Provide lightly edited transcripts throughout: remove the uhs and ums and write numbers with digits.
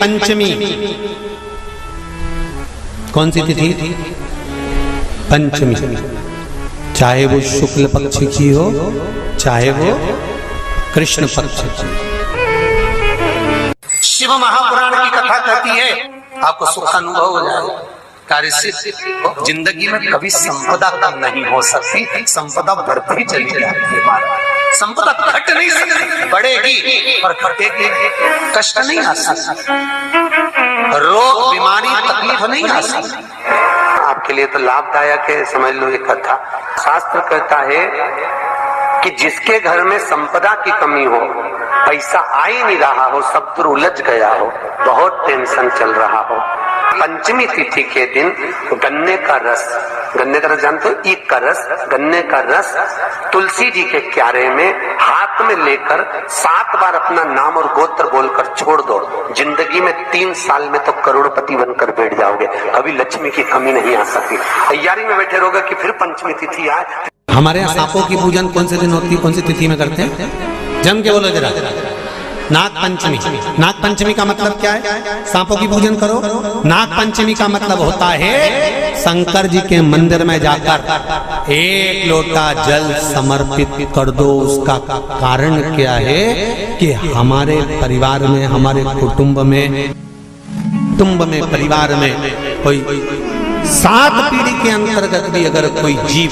पंचमी, कौन सी तिथि? पंचमी, चाहे वो शुक्ल पक्ष की हो चाहे वो कृष्ण पक्ष की। शिव महापुराण की कथा कहती है आपको सुख अनुभव हो जाएगा। कार्य सिद्ध। जिंदगी में कभी संपदा कम नहीं हो सकती, संपदा बढ़ती चली जाती है। संपदा घट नहीं सकती, बढ़ेगी और घटेगी। कष्ट नहीं आ सकता, रोग बीमारी तकलीफ नहीं आ सकती। आपके लिए तो लाभदायक है, समझ लो ये कथा। शास्त्र कहता है कि जिसके घर में संपदा की कमी हो, पैसा आ ही नहीं रहा हो, सब पर उलझ गया हो, बहुत टेंशन चल रहा हो, पंचमी तिथि के दिन गन्ने का रस जानते हो? ईख का रस, गन्ने का रस तुलसी जी के क्यारे में हाथ में लेकर 7 बार अपना नाम और गोत्र बोलकर छोड़ दो। जिंदगी में 3 साल में तो करोड़पति बनकर बैठ जाओगे, कभी लक्ष्मी की कमी नहीं आ सकती। तैयारी में बैठे रहोगे कि फिर पंचमी तिथि आए। हमारे यहाँ सांपों की पूजन कौन से दिन होती है, कौन सी तिथि में करते हैं? जम के बोलो जरा। नाग पंचमी। नाग पंचमी का मतलब क्या है? सांपों की पूजन करो। नाग पंचमी का मतलब होता है शंकर जी के मंदिर में जाकर 1 लोटा जल समर्पित कर दो। उसका कारण क्या है कि हमारे परिवार में, हमारे कुटुंब में, परिवार में कोई 7 पीढ़ी के अंतर्गत भी अगर कोई जीव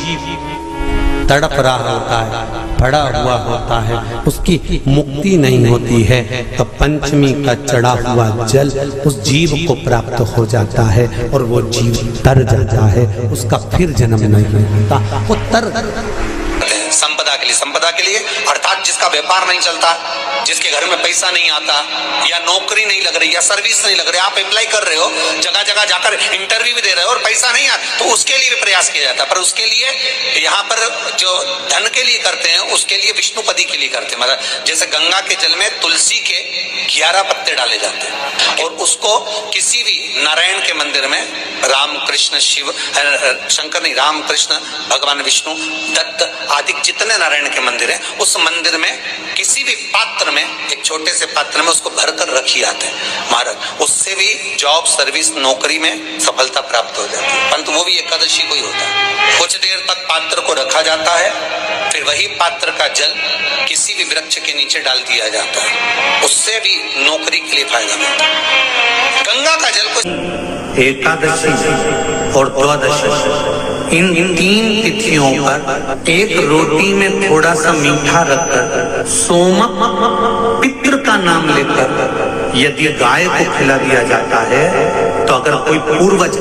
तड़प रहा होता है, पड़ा हुआ होता है, उसकी मुक्ति नहीं होती है, तो पंचमी का चढ़ा हुआ जल उस जीव को प्राप्त हो जाता है और वो जीव तर जाता है, उसका फिर जन्म नहीं होता। वो तर संपदा के लिए अर्थात जिसका व्यापार नहीं चलता, जिसके घर में पैसा नहीं आता, या नौकरी नहीं लग रही, या सर्विस नहीं लग रही, आप अप्लाई कर रहे हो, जगह जगह जाकर इंटरव्यू भी दे रहे हो और पैसा नहीं आता, तो उसके लिए भी प्रयास किया जाता है। पर उसके लिए यहाँ पर जो धन के लिए करते हैं, उसके लिए विष्णुपदी के लिए करते हैं। मतलब जैसे गंगा के जल में तुलसी के 11 पत्ते डाले जाते हैं और उसको किसी भी नारायण के मंदिर में, राम कृष्ण शिव, शंकर नहीं, राम कृष्ण भगवान विष्णु दत्त आदि जितने नारायण के मंदिर है, उस मंदिर में किसी भी पात्र में, एक छोटे से पात्र में उसको भरकर रखी जाते हैं महाराज। उससे भी जॉब, सर्विस, नौकरी में सफलता प्राप्त हो जाती है। परंतु वो भी एकादशी को ही होता है। कुछ देर तक पात्र को रखा जाता है, फिर वही पात्र का जल किसी भी वृक्ष के नीचे डाल दिया जाता है, उससे भी नौकरी के लिए फायदा मिलता है। गंगा का जल को एकादशी और द्वादशी, इन 3 तिथियों पर एक रोटी में थोड़ा सा मीठा रखकर सोमक पितृ का नाम लेकर यदि गाय को खिला दिया जाता है, तो अगर कोई पूर्वज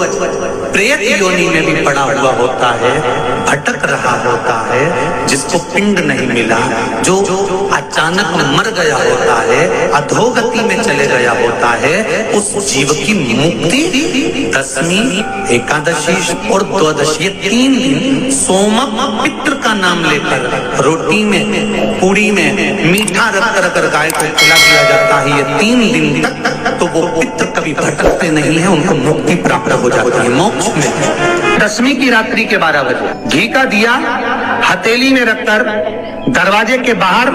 प्रेत योनि में भी पड़ा हुआ होता है, भटक रहा होता है, जिसको पिंड नहीं मिला, जो अचानक मर गया होता है, अधोगति में चले गया होता है, उस जीव की मुक्ति दशमी, एकादशी और द्वादशी, 3 दिन सोमक पितृ का नाम लेकर रोटी में, पूड़ी में मीठा रखकर अगर गाय को खिला दिया जाता है ये 3 दिन तक, तो वो पितृ कभी भटकते नहीं है, उनको मुक्ति प्राप्त हो जाती है, मोक्ष में। दशमी की रात्रि के 12 बजे घी का दिया हथेली में रखकर, दरवाजे के बाहर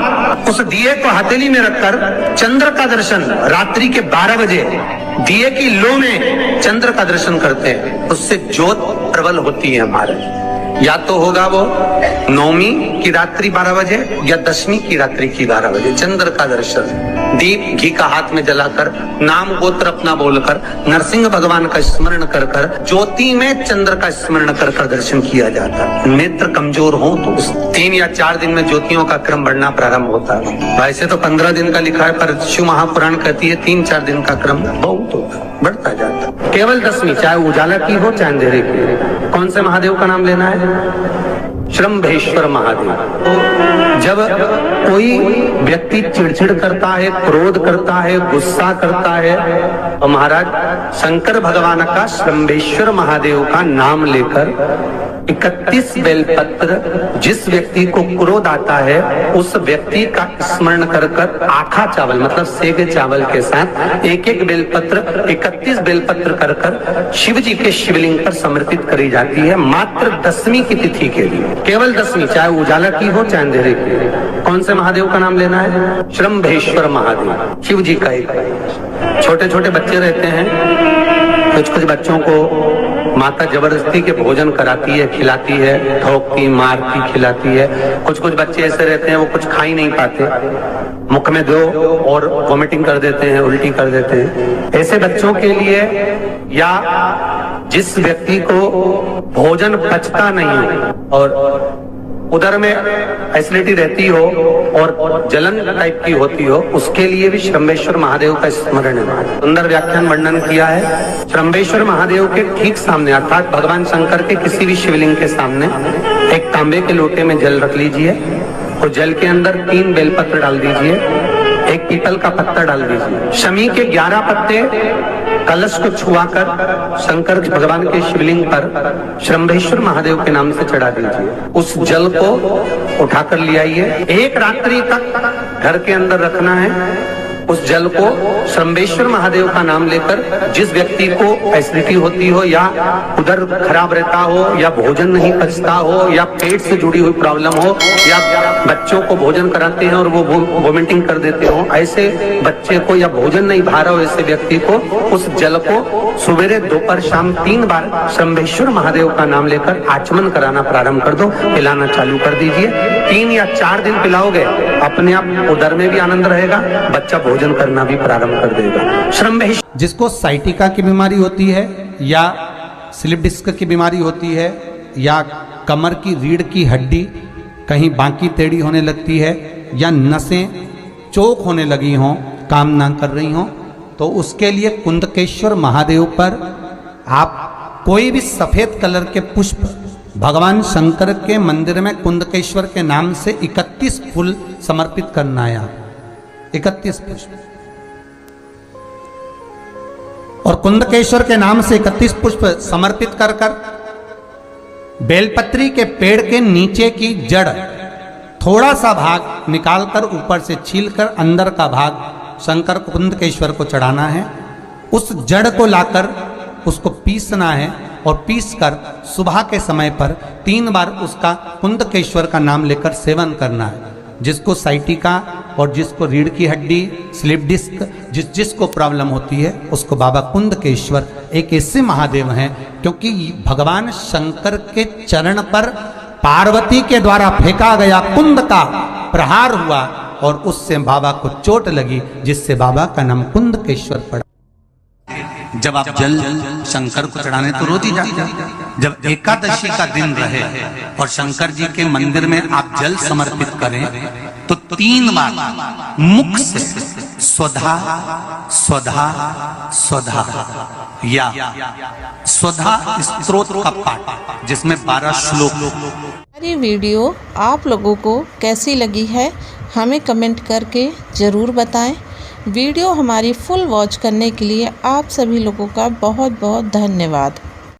उस दिए को हथेली में रखकर चंद्र का दर्शन रात्रि के 12 बजे दिए की लो में चंद्र का दर्शन करते हैं, उससे ज्योत प्रबल होती है हमारे। या तो होगा वो नौमी की रात्रि 12 बजे या दशमी की रात्रि की 12 बजे चंद्र का दर्शन, दीप घी का हाथ में जलाकर, नाम गोत्र अपना बोलकर, नरसिंह भगवान का स्मरण कर कर, ज्योति में चंद्र का स्मरण कर कर दर्शन किया जाता है। नेत्र कमजोर हो तो 3 या 4 दिन में ज्योतियों का क्रम बढ़ना प्रारंभ होता है। वैसे तो 15 दिन का लिखा है, पर शिव महापुराण कहती है 3-4 दिन का क्रम बहुत होता है, बढ़ता जाता है। केवल दशमी, चाहे उजाला की हो चाहे अंधेरे की। कौन से महादेव का नाम लेना है? श्रम्भेश्वर महादेव। जब कोई व्यक्ति चिड़चिड़ करता है, क्रोध करता है, गुस्सा करता है, तो महाराज शंकर भगवान का श्रम्भेश्वर महादेव का नाम लेकर 31 बेलपत्र जिस व्यक्ति को क्रोध आता है उस व्यक्ति का स्मरण कर कर आखा चावल मतलब सेगे चावल के साथ एक एक बेलपत्र 31 बेलपत्र कर कर शिव जी के शिवलिंग पर समर्पित करी जाती है मात्र 10वीं की तिथि के लिए। केवल 10वीं, चाहे उजाला की हो चाहे अंधेरे की। कौन से महादेव का नाम लेना है? श्रम्भेश्वर महादेव, शिव जी का एक। छोटे छोटे बच्चे रहते हैं, कुछ बच्चों को माता जबरदस्ती के भोजन कराती है, खिलाती है, ठोकती मारती खिलाती है। कुछ बच्चे ऐसे रहते हैं वो कुछ खा ही नहीं पाते, मुख में दो और वॉमिटिंग कर देते हैं, उल्टी कर देते हैं। ऐसे बच्चों के लिए या जिस व्यक्ति को भोजन पचता नहीं और उधर में एसिडिटी रहती हो और जलन टाइप की होती हो, उसके लिए भी श्रम्भेश्वर महादेव का स्मरण है। सुंदर व्याख्यान वर्णन किया है। श्रम्भेश्वर महादेव के ठीक सामने अर्थात भगवान शंकर के किसी भी शिवलिंग के सामने एक तांबे के लोटे में जल रख लीजिए और जल के अंदर 3 बेलपत्र डाल दीजिए, एक पीपल का पत्ता डाल दीजिए। शमी के 11 पत्ते कलश को छुआकर शंकर भगवान के शिवलिंग पर श्रम्भेश्वर महादेव के नाम से चढ़ा दीजिए। उस जल को उठाकर ले आइए, एक रात्रि तक घर के अंदर रखना है। उस जल को श्रम्भेश्वर महादेव का नाम लेकर जिस व्यक्ति को एसिडिटी होती हो या उधर खराब रहता हो या भोजन नहीं पचता हो या पेट से जुड़ी हुई प्रॉब्लम हो या बच्चों को भोजन कराते हैं और वो वोमिटिंग कर देते हो, ऐसे बच्चे को या भोजन नहीं भा रहा हो ऐसे व्यक्ति को उस जल को सवेरे दोपहर शाम 3 बार श्रम्भेश्वर महादेव का नाम लेकर आचमन कराना प्रारंभ कर दो, पिलाना चालू कर दीजिए। 3 या 4 दिन पिलाओगे, अपने आप उदर में भी आनंद रहेगा, बच्चा भोजन करना भी प्रारंभ कर देगा। श्रम्भेश्वर जिसको साइटिका की बीमारी होती है या स्लिप डिस्क की बीमारी होती है या कमर की रीढ़ की हड्डी कहीं बांकी टेढ़ी होने लगती है या नसें चोक होने लगी हों, काम ना कर रही हों, तो उसके लिए कुंदकेश्वर महादेव पर आप कोई भी सफेद कलर के पुष्प भगवान शंकर के मंदिर में कुंदकेश्वर के नाम से 31 फूल समर्पित करना है। आप 31 पुष्प और कुंदकेश्वर के नाम से 31 पुष्प समर्पित कर बेलपत्री के पेड़ के नीचे की जड़ थोड़ा सा भाग निकालकर ऊपर से छीलकर अंदर का भाग शंकर कुंदकेश्वर को चढ़ाना है। उस जड़ को लाकर उसको पीसना है और पीसकर सुबह के समय पर 3 बार उसका कुंदकेश्वर का नाम लेकर सेवन करना है। जिसको साइटिका और जिसको रीढ़ की हड्डी, स्लिप डिस्क, जिसको प्रॉब्लम होती है उसको बाबा कुंदकेश्वर एक ऐसे महादेव हैं, क्योंकि भगवान शंकर के चरण पर पार्वती के द्वारा फेंका गया कुंद का प्रहार हुआ और उससे बाबा को चोट लगी, जिससे बाबा का नाम कुंदकेश्वर पड़ा। जब आप जल शंकर को चढ़ाने तो रोज ही जाते हैं। जब एकादशी का दिन रहे और शंकर जी के मंदिर में आप जल समर्पित करें तो 3 बार मुख से स्वधा स्वधा स्वधा या स्वधा स्तोत्र का पाठ, जिसमें 12 श्लोक। हमारी वीडियो आप लोगों को कैसी लगी है हमें कमेंट करके ज़रूर बताएं। वीडियो हमारी फुल वॉच करने के लिए आप सभी लोगों का बहुत बहुत धन्यवाद।